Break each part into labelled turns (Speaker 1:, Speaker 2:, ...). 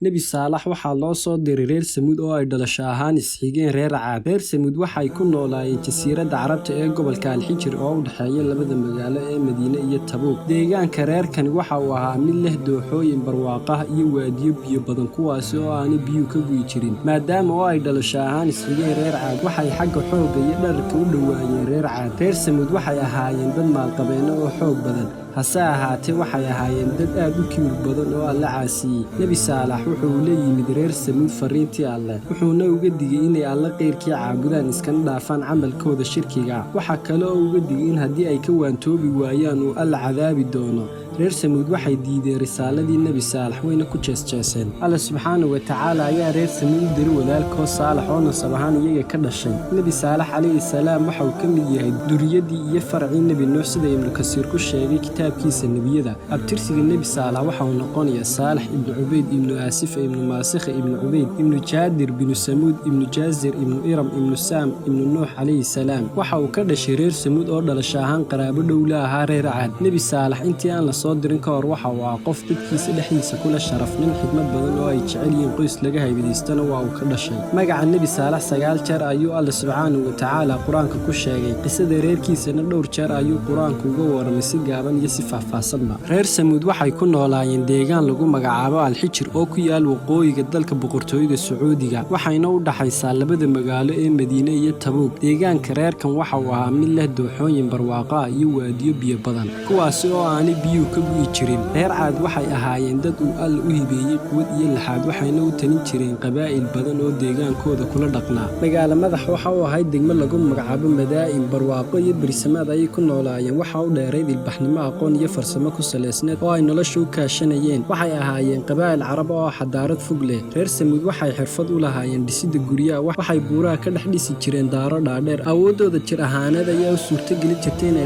Speaker 1: Nebi Saalax waxaa loo soo diray reer Samuud oo ay dhalasho ahaan isxigeen reer Caad. Reer Samuud waxay ku noolaayeen jasiiradda Carabta ee gobolka Al-Xijir oo u dhexeeya labada magaalo ee Madiine iyo Tabuuk. Deegaanka reerkani waxa uu ahaa mid leh dooxooyin barwaaqo ah iyo waadiyo biyo badan kuwaas oo aanay biyuhu ka gu'i jirin. Maadaama oo ay dhalasho ahaan isxigeen reer Caad, waxay xagga xoogga iyo dhererka u dhowaayeen reer Caad. Reer Samuud waxay ahaayeen dad maalqabeeno oo xoog badan, hase ahaatee waxay ahaayeen dad aad u kibir badan oo Alle caasiyey. Nebi Saalax wuxuu la yimid reer Samuud fariintii Alle, wuxuuna uga digay inay Alle qeyrkii caabudaan iskana dhaafaan camalkooda shirkiga ah. Waxa kale oo uga digay in haddii ay ka waantoobi waayaan uu Alle cadaabi doono. reer Samuud waxay diideen risaaladii Nebi Saalax wayna ku jeesjeeseen. Alle subxaanahu wa tacaala ayaa reer Samuud u diray walaalkood Saalax oo nasab ahaan iyaga ka dhashay. Nebi Saalax calayhi salaam waxa uu ka mid yahay duriyadii iyo farcii Nebi Nuux sida Ibnu Kasiir ku sheegay kitaabkiisa nebiyada. Abtirsiga Nebi Saalax waxa uu noqonayaa Saalax ibnu Cubayd ibnu Aasifa ibnu Maasikha ibnu Cubayd ibnu Jaadir ibnu Samuud ibnu Jaazir ibnu Iram ibnu Saam ibnu Nuux calayhi salaam. Waxa uu ka dhashay reer Samuud oo dhalasho ahaan qaraabo dhow la ahaa reer Caad. Nebi Saalax intii aan la soo dirin ka hor waxa uu ahaa qof dadkiisa dhexdiisa kula sharaf, nin xigmad badan oo ay jecel yihiin qoys laga haybaystana waa uu ka dhashay. Magaca Nebi Saalax 9 jeer ayuu Alle subxaanahu wa tacaala quraanka ku sheegay. Qisada reerkiisana dhowr jeer ayuu quraanku uga warramay si gaaban iyo si faahfaahsanba. Reer Samuud waxay ku noolaayeen deegaan lagu magacaabo Al-Xijir oo ku yaal waqooyiga dalka boqortooyada Sacuudiga, waxayna u dhaxaysaa labada magaalo ee Madiine iyo Tabuuk. Deegaanka reerkan waxa uu ahaa mid leh dooxooyin barwaaqo ah iyo waadiyo biyo badan kuwaas oo aanay biyuhu ka gu'i jirin. Reer Caad waxay ahaayeen dad uu Alle u hibeeyey quwad iyo laxaad, waxayna u talin jireen qabaa'il badan oo deegaankooda kula dhaqnaa. Magaalo madax waxa uu ahayd degmo lagu magacaabo Madaa'in. Barwaaqo iyo berisamaad ayay ku noolaayeen. Waxa u dheerayd ilbaxnimo, aqoon iyo farsamo ku salaysneed oo ay nolosha u kaashanayeen. Waxay ahaayeen qabaa'il carab oo xadaarad fog leh. Reer Samuud waxay xirfad u lahaayeen dhisidda guryaha, waxay buuraha ka dhex dhisi jireen daaro dhaadheer. Awoodooda jir ahaaneed ayaa u suurtageli jirtay inay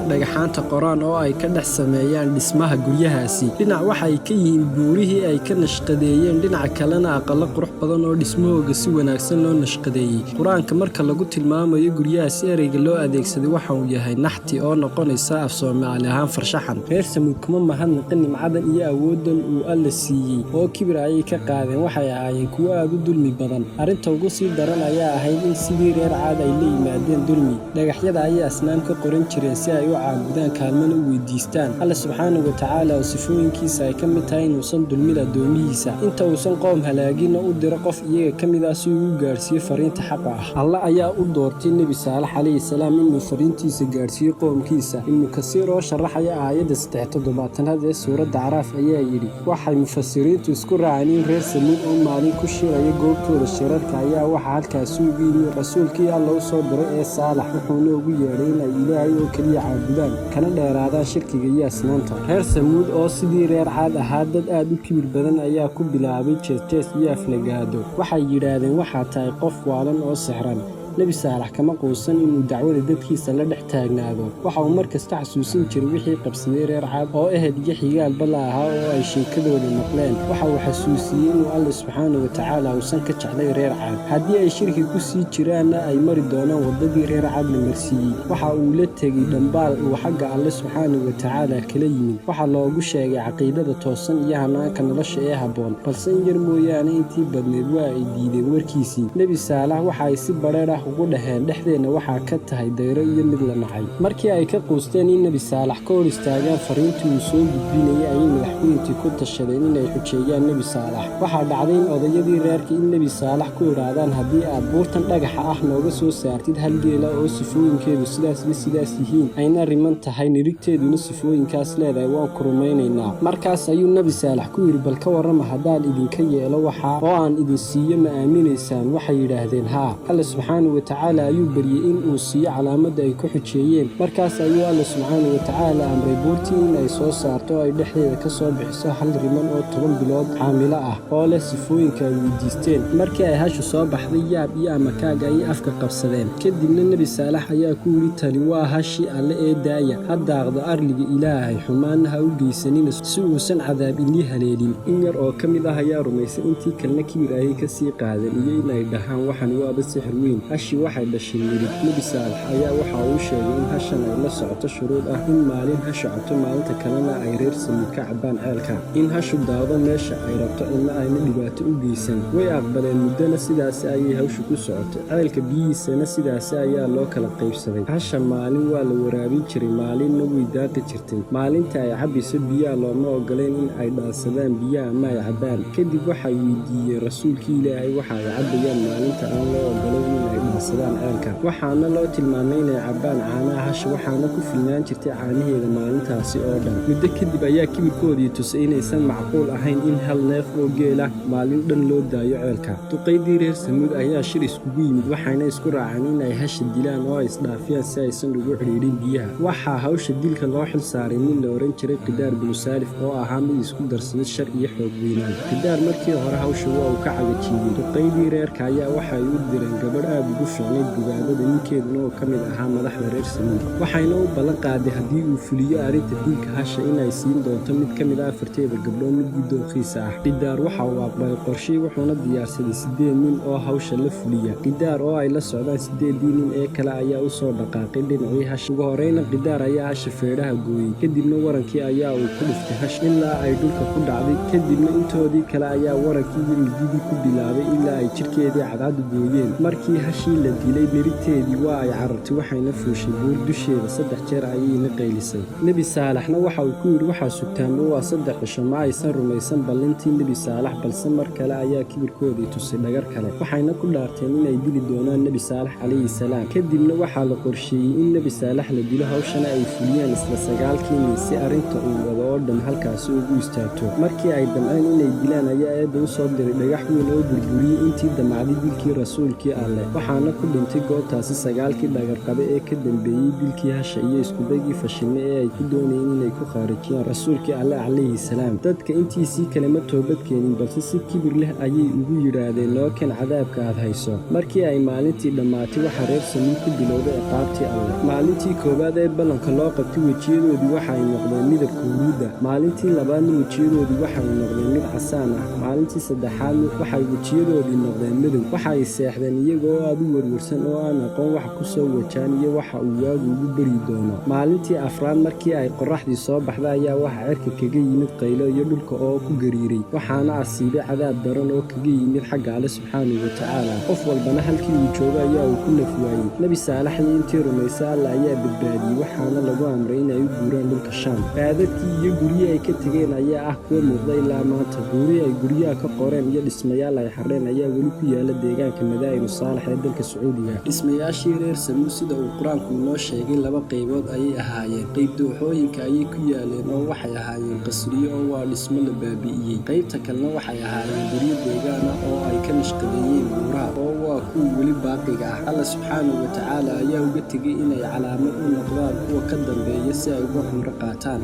Speaker 1: dhagaxaanta qoraan oo ay ka dhex sameeyaan dhismaha guryahaasi. Dhinac waxay ka yihiin buurihii ay ka nashqadeeyeen, dhinaca kalena aqallo qurux badan oo dhismahooga si wanaagsan loo nashqadeeyey. Quraanka marka lagu tilmaamayo guryahaasi ereyga loo adeegsaday waxa uu yahay naxti oo noqonaysa af Soomaali ahaan farshaxan. Reer Samuud kuma mahadnaqin nimcadan iyo awoodan uu Alle siiyey oo kibir ayay ka qaadeen. Waxay ahaayeen kuwo aad u dulmi badan. Arrinta ugu sii daran ayaa ahayd in sidii reer Caad ay la yimaadeen dulmi. Dhagaxyada ayay asnaam ka qoran jireen si ay u caabudaan, kaalmana u weydiistaan. Alle subxaanahu wa tacaala oo sifooyinkiisa ay ka mid tahay inuusan dulmin addoomihiisa, inta uusan qoom halaagina u diro qof iyaga ka mid ah si uu u gaarsiiyo fariinta xaqa ah. Alle ayaa u doortay Nebi Saalax calayhi salaam inuu fariintiisa gaarsiiyo qoomkiisa. Ibnu Kasiir oo sharaxaya aayadda 73 ee suuradda Caraaf ayaa yidhi, waxay mufasiriintu isku raaceen in reer Samuud oo maalin ku shiraya goobtooda shirarka ayaa waxa halkaasi ugu yimi rasuulkii Alle u soo diray ee Saalax, wuxuuna ugu yeedhay inay Ilaahay oo keliya caabudaan kana dheeraadaan shirkiga iyo asnaamta. Reer Samuud oo sidii reer Caad ahaa dad aad u kibir badan ayaa ku bilaabay jees iyo aflagaado. Waxay yidhaahdeen waxaa tahay qof waalan oo sixran. Nebi Saalax kama quusan inuu dacwada dadkiisa la dhex taagnaado. Waxa uu markasta xasuusin jiray wixii qabsaday reer Caad oo ehel iyo xigaalba la ahaa oo ay sheekadooda maqleen. Waxa uu xasuusiyey inuu Alle subxaanahu wa tacaala uusan ka jeclay reer Caad, haddii ay shirki ku sii jiraanna ay mari doonaan waddadii reer Caad la marsiiyey. Waxa uu la tegey dhambaal uu xagga Alle subxaanahu wa tacaala kala yimid. Waxa loogu sheegay caqiidada toosan iyo hanaanka nolosha ee habboon, balse in yar mooyaane intii badneed waa ay diideen warkiisii. Nebi Saalax waxa ay si badheer ah ugu dhaheen, dhexdeena waxaa ka tahay dayro iyo mid la nacay. Markii ay ka quusteen in Nebi Saalax ka hor istaagaan fariintii uu soo gudbinayay, ayay madaxweyntii ku tashadeen inay xujeeyaan Nebi Saalax. Waxaa dhacday in odayadii reerkii in Nebi Saalax ku idhaahdaan, haddii aad buurtan dhagaxa ah nooga soo saartid hal geela oo sifooyinkeedu sidaas iyo sidaas yihiin, ayna riman tahay, nirigteeduna sifooyinkaas leedahay, waan ku rumaynaynaa. Markaas ayuu Nebi Saalax ku yidhi, bal ka warrama haddaan idinka yeelo waxa oo aan idin siiyo ma aaminaysaan? Waxay yidhaahdeen haa. Alle subxaanahu wa tacaala ayuu baryey in uu siiyo calaamadda ay ku xujeeyeen. Markaas ayuu Alle subxaanahu wa tacaala amray buurtii in ay soo saarto oo ay dhexdeeda ka soo bixiso hal riman oo 10 bilood xaamilo ah oo leh sifooyinka ay weydiisteen. Markii ay hashu soo baxday, yaab iyo amakaaga ayay afka qabsadeen. Kadibna Nebi Saalax ayaa ku yidhi, tani waa hashii Alle ee daaya, ha daaqdo arliga Ilaahay, xumaanna ha u geysanina si uusan cadaab inii haleelin. In yar oo ka mid ah ayaa rumaysay, intii kalena kibir ayay ka sii qaadeen iyo inay dhahaan waxan waaba sixir weyn. hashi waxay dhashay mirig. Nebi Saalax ayaa waxa uu sheegay in hashan ay la socoto shuruud ah in maalin ha socoto maalinta kalena ay reer Samuud ka cabaan ceelka, in hashu daado meesha ay rabto cidna ayna dhibaato u geysan. Way aqbaleen muddana sidaas ayay hawshu ku socotay. Ceelka biyihiisana sidaas ayaa loo kala qaybsaday. Hasha maalin waa la waraabin jiray, maalinna way daaqi jirtay. Maalinta ay cabayso biyaha looma ogoleen in ay dhaansadaan biyaha ama ay cabaan. Kadib waxay weydiiyeen rasuulkii Ilaahay waxa ay cabayaan maalinta aan loo ogoleen in ay dhaansadaan ceelka. Waxaana loo tilmaamay inay cabaan caanaha hasha, waxaana ku filnaan jirtay caanaheeda maalintaasi oo dhan. Muddo kadib ayaa kibirkoodii tusay inaysan macquul ahayn in hal neef oo geel ah maalin dhan loo daayo ceelka. Duqaydii reer Samuud ayaa shir iskugu yimid, waxayna isku raaceen in ay hasha dilaan oo ay isdhaafiyaan si aysan ugu xidhiidhin biyaha. Waxaa hawsha dilka loo xil saaray nin la oran jiray Qidaar binu Saalif oo ahaa mid isku darsaday shar iyo xoog weynaan. Qidaar markii hore hawsha waa uu ka cagajiiyey. Duqaydii reerka ayaa waxay u direen gabadh aad ugu fiicnayd gubaadada, ninkeeduna oo ka mid ahaa madaxda reer Samuud. Waxayna u ballan qaaday haddii uu fuliyo arrinta dilka hasha inay siin doonto mid ka mid ah afarteeda gabdhood midii doonkiisa ah. Qidaar waxa uu aqbalay qorshihii, wuxuuna diyaarsaday 8 nin oo hawsha la fuliya. Qidaar oo ay la socdaan 8 nin ee kale ayaa u soo dhaqaaqay dhinacii hasha. Ugu horreyna Qidaar ayaa hasha feedhaha gooyey, kadibna warankii ayaa uu ku dhuftay hasha ilaa ay dhulka ku dhacday. Kadibna intoodii kale ayaa warankii iyo mididii ku bilaabay ilaa ay jidhkeedii cadcad gooyeen. Markii hashii la dilay, mirigteedii waa ay carartay, waxayna fuushay buur dusheeda 3 jeer ayayna qaylisay. Nebi Saalaxna waxa uu ku yidhi waxaa sugtaanba waa 3 cisho. Ma aysan rumaysan ballintii Nebi Saalax, balse mar kale ayaa kibirkoodii tusay dhagar kale. Waxayna ku dhaarteen inay dili doonaan Nebi Saalax calayhi salaam. Kadibna waxaa la qorsheeyey in Nebi Saalax la dilo, hawshana ay fuliyaan isla 9 nin si arrinta uu wado oo dhan halkaasi ugu istaagto. Markii ay damceen inay dilaan ayaa Eebbe u soo diray dhagax weyn oo burburiyey intii damacday dilkii rasuulkii Alle. Waxaana ku dhintay goobtaasi 9kii dhagarqabe ee ka dambeeyey dilkii hasha iyo iskudaygii fashilmay ee ay ku doonayeen inay ku khaarijiyaan rasuulkii Alle calayhi salaam. Dadka intiisii kale ma toobad keenin, balse si kibir leh ayay ugu yidhaahdeen noo keen cadaabka aad hayso. Markii ay maalintii dhammaatay, waxaa reer Samuud ku bilowday ciqaabtii Alle. Maalintii koowaad ee ballanka loo qabtay, wejiyadoodii waxay noqdeen midabka huruudda. Maalintii labaadna wejiyadoodii waxay noqdeen mid casaan ah. Maalintii saddexaadna waxay wejiyadoodii noqdeen madow. Waxay seexdeen iyagoo aad u werwersan oo aan aqoon wax ku soo wajaan iyo waxa uu waagu ugu beri doono. Maalintii afraad markii ay qorraxdii soo baxday ayaa waxa cirka kaga yimid qaylo iyo dhulka oo ku gariiray. Waxaana asiibay cadaab daran oo kaga yimid xagga Alle subxaanahu wa tacaala. Qof walbana halkii uu joogo ayaa uu ku naf waayey. Nebi Saalax iyo intii rumaysay Alle ayaa badbaadiyey, waxaana lagu amray inay u guuraan dhulka Shaam. Raadadkii iyo guryihii ay ka tegeen ayaa ah kuwo muuqda ilaa maanta. Buurihii ay guryaha ka qoreen iyo dhismayaal ay xardheen ayaa weli ku yaala deegaanka Madaa'inu Saalax ee dalka Sacuudiga. Dhismayaashii reer Samuud sida uu qur-aanku inoo sheegay 2 qaybood ayay ahaayeen. qayb dooxooyinka ayay ku yaaleen oo waxay ahaayeen qasriyo oo waa dhismo la baabi'iyey. qaybta kalena waxay ahaayeen guryo deegaan ah oo ay ka nashqadeeyeen buuraha oo waa kuwa weli baaqiga ah. Alle subxaanahu wa tacaala ayaa uga tegey inay calaamad u noqdaan kuwa ka dambeeya si ay uga cumro qaataan.